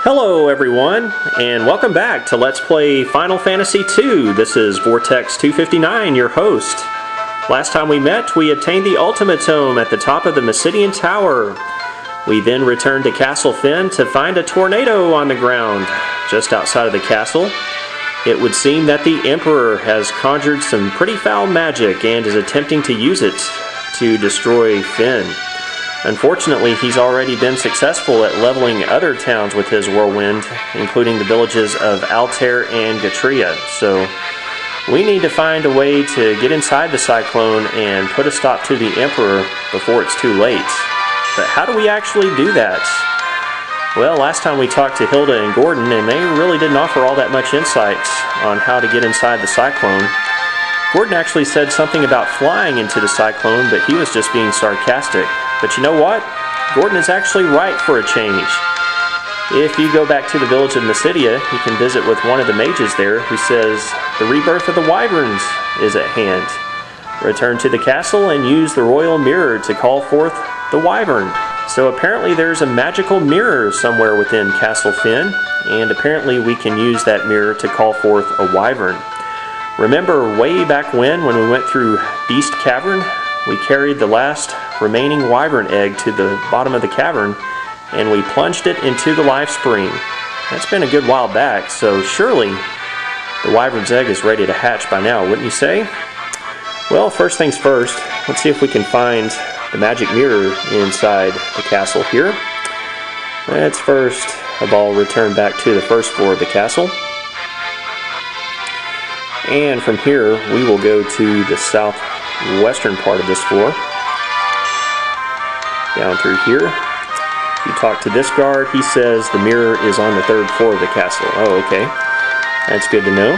Hello everyone, and welcome back to Let's Play Final Fantasy II. This is Vortex259, your host. Last time we met, we obtained the Ultimate Tome at the top of the Mysidian Tower. We then returned to Castle Finn to find a tornado on the ground just outside of the castle. It would seem that the Emperor has conjured some pretty foul magic and is attempting to use it to destroy Finn. Unfortunately, he's already been successful at leveling other towns with his whirlwind, including the villages of Altair and Gatria. So we need to find a way to get inside the Cyclone and put a stop to the Emperor before it's too late. But how do we actually do that? Well, last time we talked to Hilda and Gordon, and they really didn't offer all that much insight on how to get inside the Cyclone. Gordon actually said something about flying into the Cyclone, but he was just being sarcastic. But you know what? Gordon is actually right for a change. If you go back to the village of Mysidia, you can visit with one of the mages there who says the rebirth of the wyverns is at hand. Return to the castle and use the royal mirror to call forth the wyvern. So apparently there's a magical mirror somewhere within Castle Finn, and apparently we can use that mirror to call forth a wyvern. Remember way back when we went through Beast Cavern, we carried the last remaining wyvern egg to the bottom of the cavern and we plunged it into the life spring. That's been a good while back, so surely the wyvern's egg is ready to hatch by now, wouldn't you say? Well, first things first, let's see if we can find the magic mirror inside the castle here. Let's first of all return back to the first floor of the castle. And from here, we will go to the southwestern part of this floor. Down through here. If you talk to this guard, he says the mirror is on the third floor of the castle. Oh, okay. That's good to know.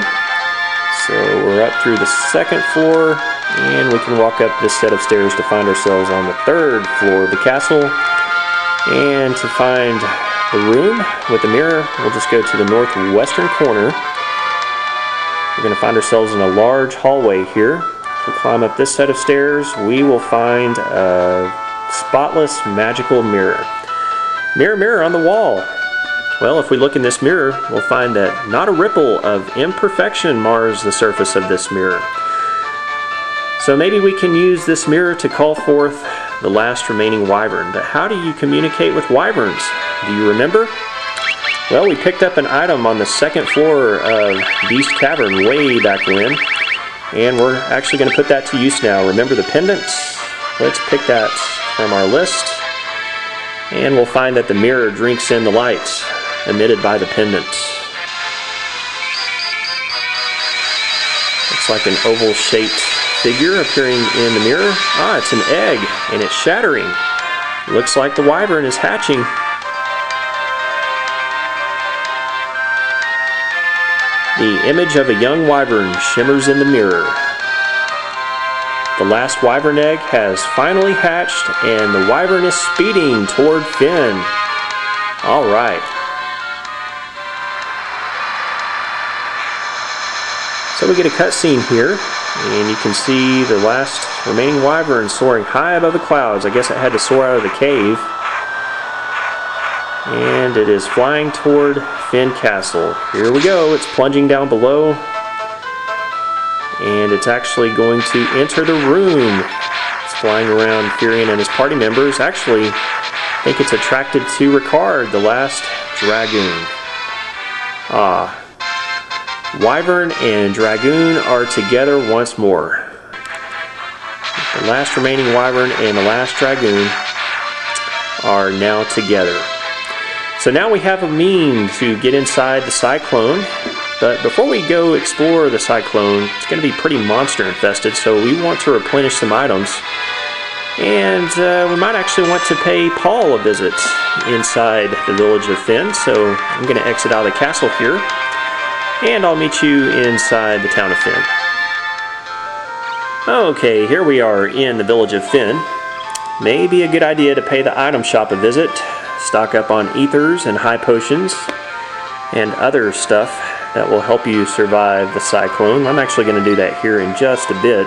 So we're up through the second floor, and we can walk up this set of stairs to find ourselves on the third floor of the castle. And to find the room with the mirror, we'll just go to the northwestern corner. We're going to find ourselves in a large hallway here. If we climb up this set of stairs, we will find a spotless magical mirror. Mirror, mirror on the wall. Well, if we look in this mirror, we'll find that not a ripple of imperfection mars the surface of this mirror. So maybe we can use this mirror to call forth the last remaining wyvern. But how do you communicate with wyverns? Do you remember? Well, we picked up an item on the second floor of Beast Cavern way back when, and we're actually going to put that to use now. Remember the pendants? Let's pick that from our list, and we'll find that the mirror drinks in the light emitted by the pendant. Looks like an oval-shaped figure appearing in the mirror. Ah, it's an egg, and it's shattering. Looks like the wyvern is hatching. The image of a young wyvern shimmers in the mirror. The last wyvern egg has finally hatched, and the wyvern is speeding toward Finn. Alright. So we get a cutscene here, and you can see the last remaining wyvern soaring high above the clouds. I guess it had to soar out of the cave. And it is flying toward Finn Castle. Here we go. It's plunging down below. And it's actually going to enter the room. It's flying around Firion and his party members. Actually, I think it's attracted to Ricard, the last dragoon. Ah. Wyvern and dragoon are together once more. The last remaining wyvern and the last dragoon are now together. So now we have a means to get inside the Cyclone, but before we go explore the Cyclone, it's going to be pretty monster infested, so we want to replenish some items. And we might actually want to pay Paul a visit inside the village of Finn, so I'm going to exit out of the castle here, and I'll meet you inside the town of Finn. Okay, here we are in the village of Finn. Maybe a good idea to pay the item shop a visit. Stock up on ethers and high potions and other stuff that will help you survive the Cyclone. I'm actually going to do that here in just a bit.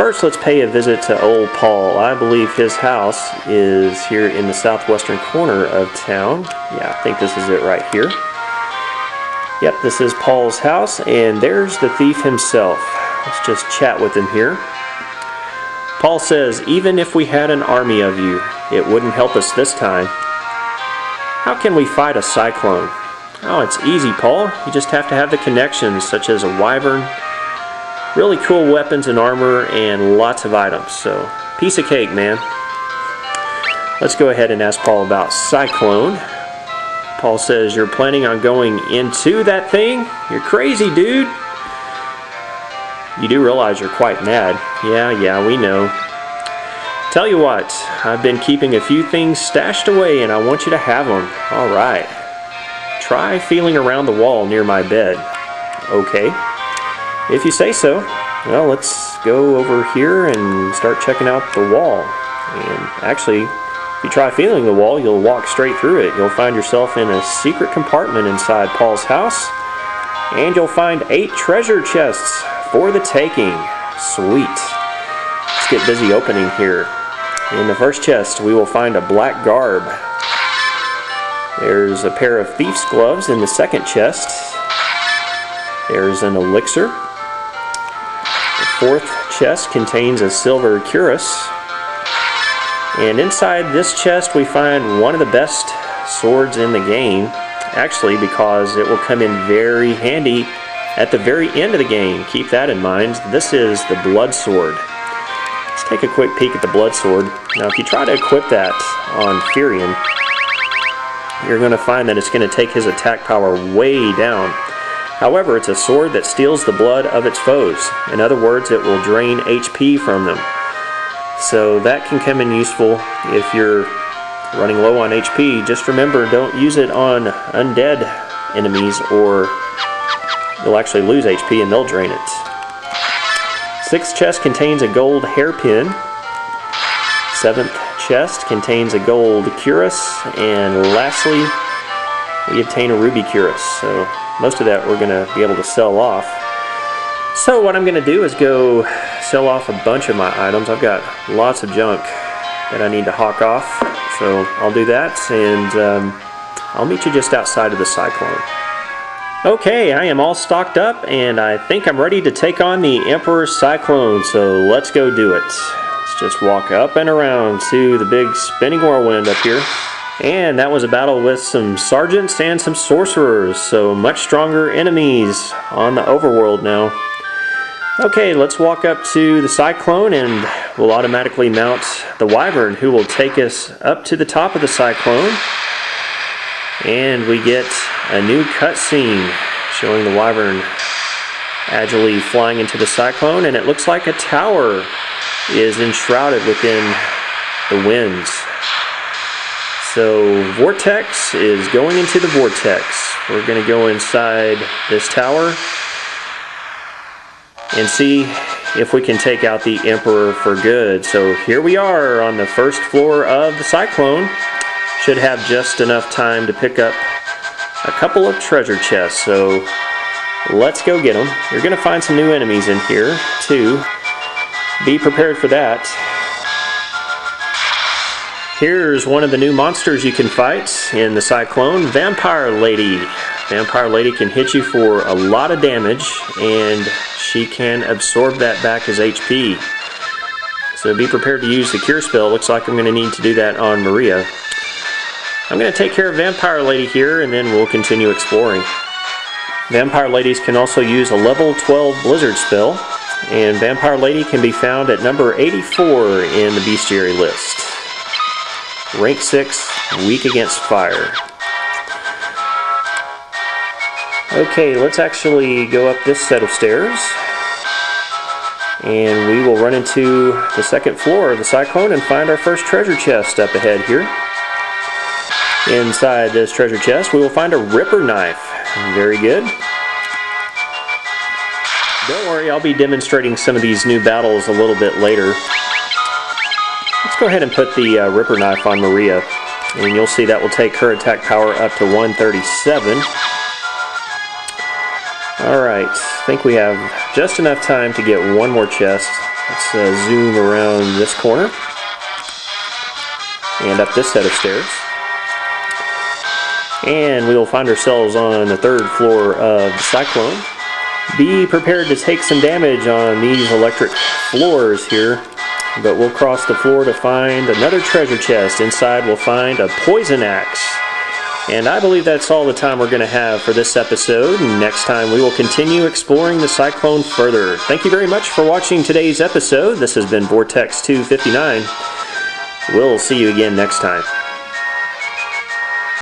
first, let's pay a visit to old Paul. I believe his house is here in the southwestern corner of town. Yeah, I think this is it right here. Yep, this is Paul's house, and there's the thief himself. Let's just chat with him here. Paul says, even if we had an army of you, it wouldn't help us this time. How can we fight a cyclone? Oh, it's easy, Paul. You just have to have the connections, such as a wyvern, really cool weapons and armor, and lots of items. So, piece of cake, man. Let's go ahead and ask Paul about Cyclone. Paul says, you're planning on going into that thing? You're crazy, dude. You do realize you're quite mad. Yeah, we know. Tell you what, I've been keeping a few things stashed away and I want you to have them. Alright. Try feeling around the wall near my bed. Okay. If you say so. Well, let's go over here and start checking out the wall. And actually, if you try feeling the wall, you'll walk straight through it. You'll find yourself in a secret compartment inside Paul's house. And you'll find 8 treasure chests for the taking. Sweet. Let's get busy opening here. In the first chest, we will find a black garb. There's a pair of thief's gloves in the second chest. There's an elixir. The fourth chest contains a silver cuirass. And inside this chest, we find one of the best swords in the game. Actually, because it will come in very handy at the very end of the game. Keep that in mind. This is the blood sword. Let's take a quick peek at the blood sword. Now, if you try to equip that on Furion, you're going to find that it's going to take his attack power way down. However, it's a sword that steals the blood of its foes. In other words, it will drain HP from them. So that can come in useful if you're running low on HP. Just remember, don't use it on undead enemies or you'll actually lose HP and they'll drain it. Sixth chest contains a gold hairpin. Seventh chest contains a gold cuirass. And lastly, we obtain a ruby cuirass. So most of that we're going to be able to sell off. So what I'm going to do is go sell off a bunch of my items. I've got lots of junk that I need to hawk off. So I'll do that and I'll meet you just outside of the Cyclone. Okay, I am all stocked up and I think I'm ready to take on the Emperor Cyclone, so let's go do it. Let's just walk up and around to the big spinning whirlwind up here. And that was a battle with some sergeants and some sorcerers, so much stronger enemies on the overworld now. Okay, let's walk up to the Cyclone and we'll automatically mount the wyvern who will take us up to the top of the Cyclone. And we get a new cutscene showing the wyvern agilely flying into the Cyclone, and it looks like a tower is enshrouded within the winds. So Vortex is going into the vortex. We're going to go inside this tower and see if we can take out the Emperor for good. So here we are on the first floor of the Cyclone. Should have just enough time to pick up a couple of treasure chests, so let's go get them. You're going to find some new enemies in here too. Be prepared for that. Here's one of the new monsters you can fight in the Cyclone, Vampire Lady. Vampire Lady can hit you for a lot of damage and she can absorb that back as HP. So be prepared to use the cure spell. Looks like I'm going to need to do that on Maria. I'm going to take care of Vampire Lady here and then we'll continue exploring. Vampire Ladies can also use a level 12 Blizzard spell, and Vampire Lady can be found at number 84 in the Bestiary list. Rank 6, weak against fire. Okay, let's actually go up this set of stairs and we will run into the second floor of the Cyclone and find our first treasure chest up ahead here. Inside this treasure chest, we will find a Ripper knife. Very good. Don't worry, I'll be demonstrating some of these new battles a little bit later. Let's go ahead and put the Ripper knife on Maria, and you'll see that will take her attack power up to 137. Alright, I think we have just enough time to get one more chest. Let's zoom around this corner and up this set of stairs. And we will find ourselves on the 3rd floor of the Cyclone. Be prepared to take some damage on these electric floors here, but we'll cross the floor to find another treasure chest. Inside we'll find a poison axe. And I believe that's all the time we're going to have for this episode. Next time we will continue exploring the Cyclone further. Thank you very much for watching today's episode. This has been Vortex 259. We'll see you again next time.